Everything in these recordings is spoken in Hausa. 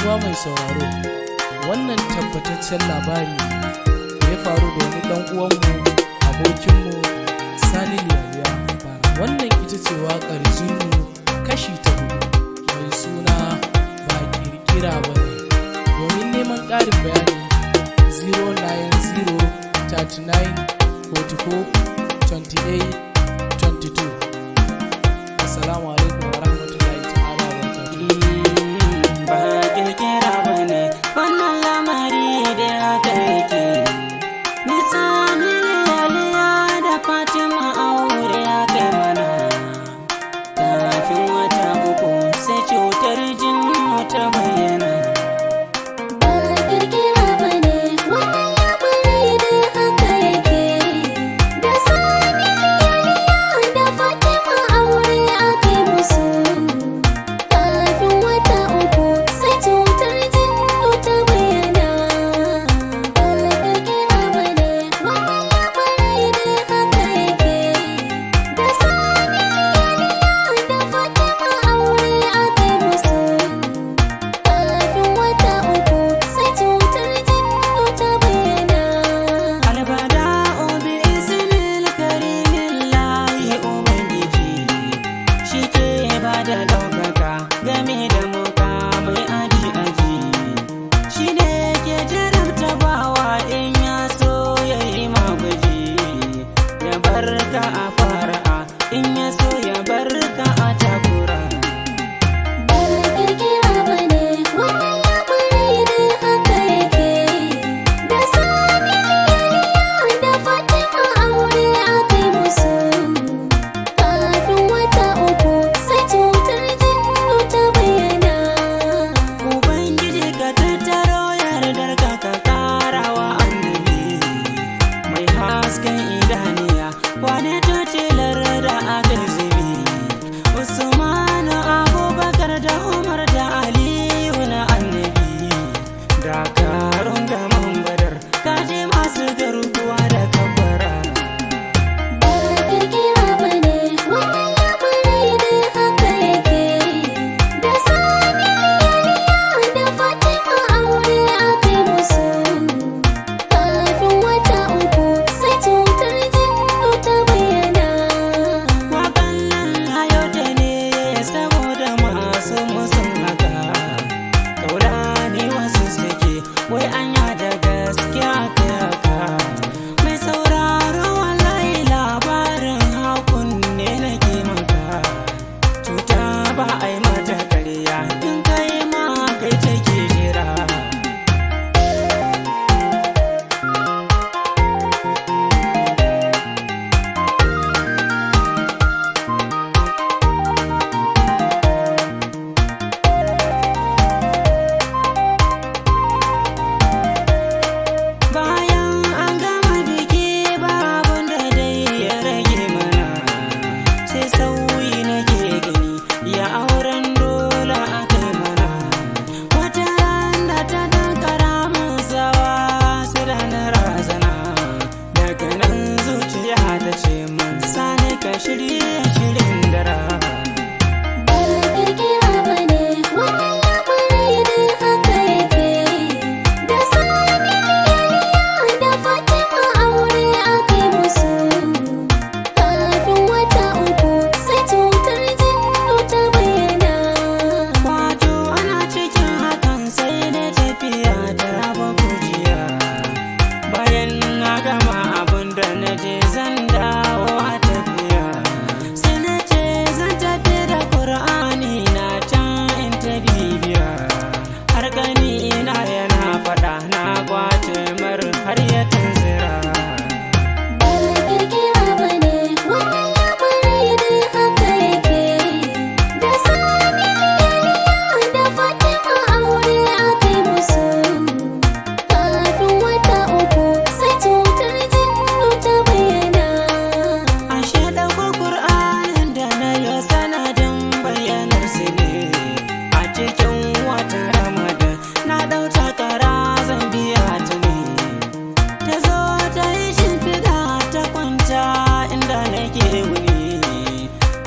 uwa mai sauraro, wannan tabbataccen labari da ya faru da wani dan uwanmu abokinmu Sani liyaiya. Wannan ita ce waƙar Jinnu kashi ta 4 mai suna ba kirkira ba ne. Domin neman ƙarin bayani 090 39 44 28 22. Assalamu alaikum wa rahmatullahi ta'ala wa barakatuh. Ba kirkira ba ne wannan lamari da aka yake. Misali liyaiya da Fatima aure ya kai mana. Kafin wata 3 sai cutar Jinnu ta bayyana. Game da mukamai aji shi ne ke jarabta bawa in ya so ya yi magwaji, ya barka a fara'a in ya so ya barka a takura. Wane tutilar da aka zubi Usmanu, Abubakar da Umar da Aliyu na annabi, dakarun gaman Badar, kaji masu garkuwa da kabbara. Wai anya da gaskiya ta haka, mai sauraro wallahi labarin hakun ne nake maka. Cuta ba a yi mata karya, in kai ma kai take jira. Shirye-shiryen dara na kwace mar har ya tunzira.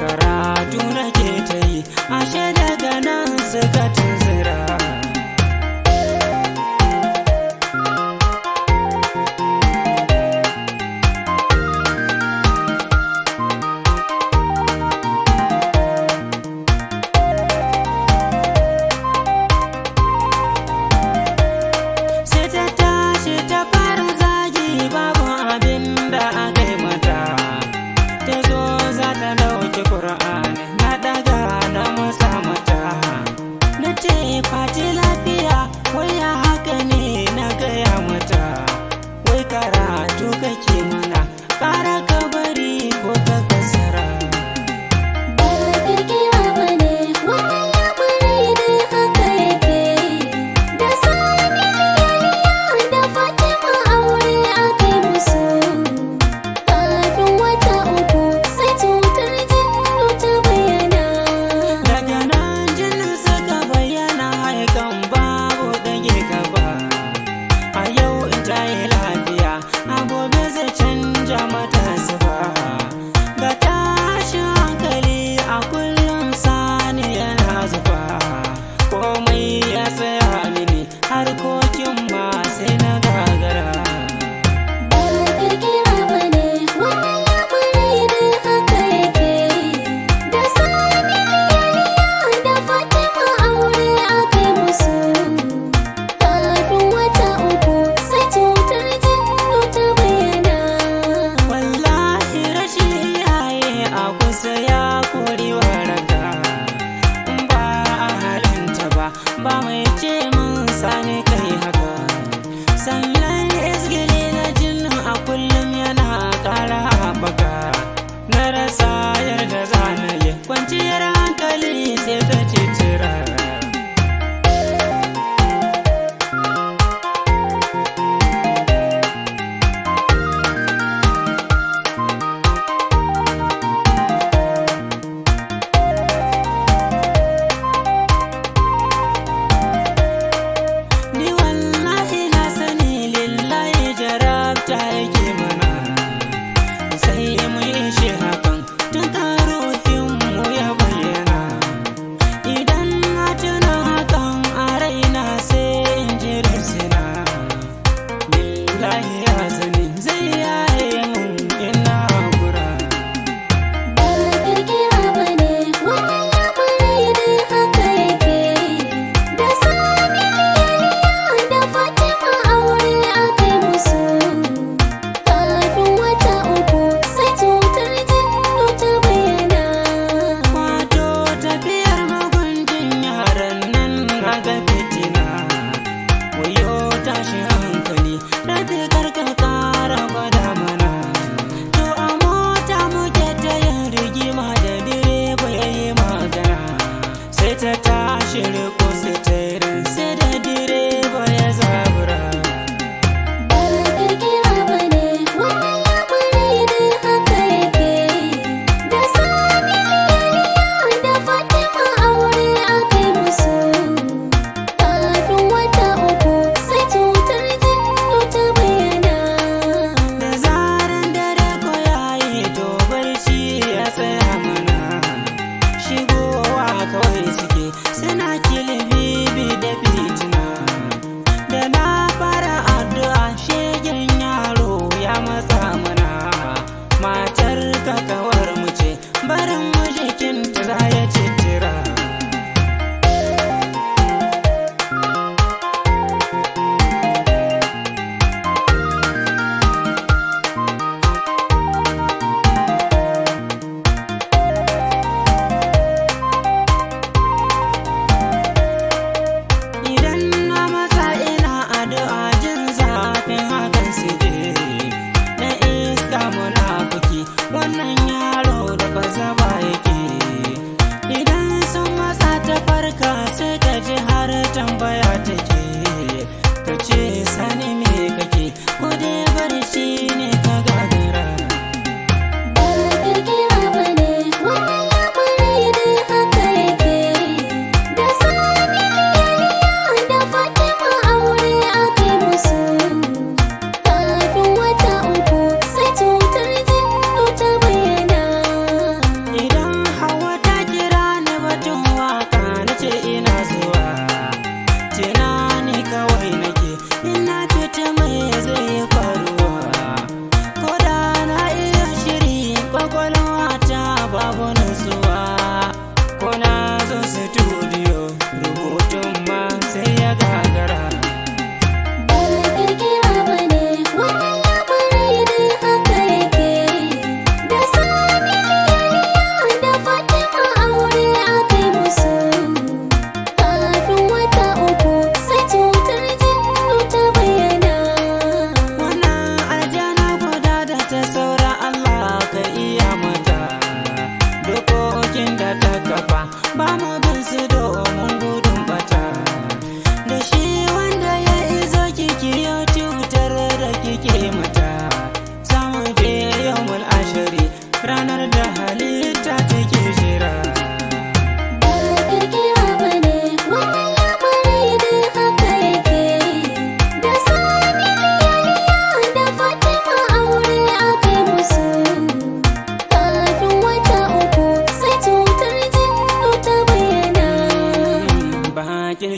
Karatu nake ta yi, ashe daga nan suka tunzura.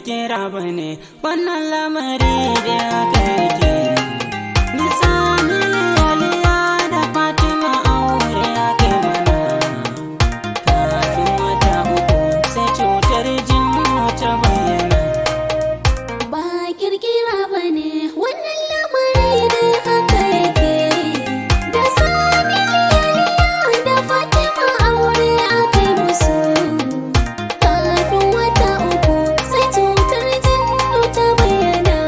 kirkira ba ne wannan lamari da aka yake. Ni sani liyaiya da Fatima aure aka yi mana. Kafin wata uku sai cutar jinnu ta bayyana. Ba kirkira ba ne wannan lamari da aka yake. Da sani liyaiya da Fatima aure aka yi musu. Kafin wata uku sai cutar jinnu ta bayyana.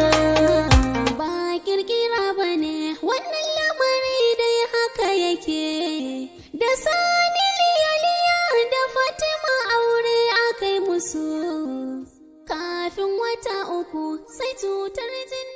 Ba kirkira ba ne wannan lamari da haka yake. Da sani liyaiya da Fatima aure aka yi musu. Kafin wata uku sai cutar jinnu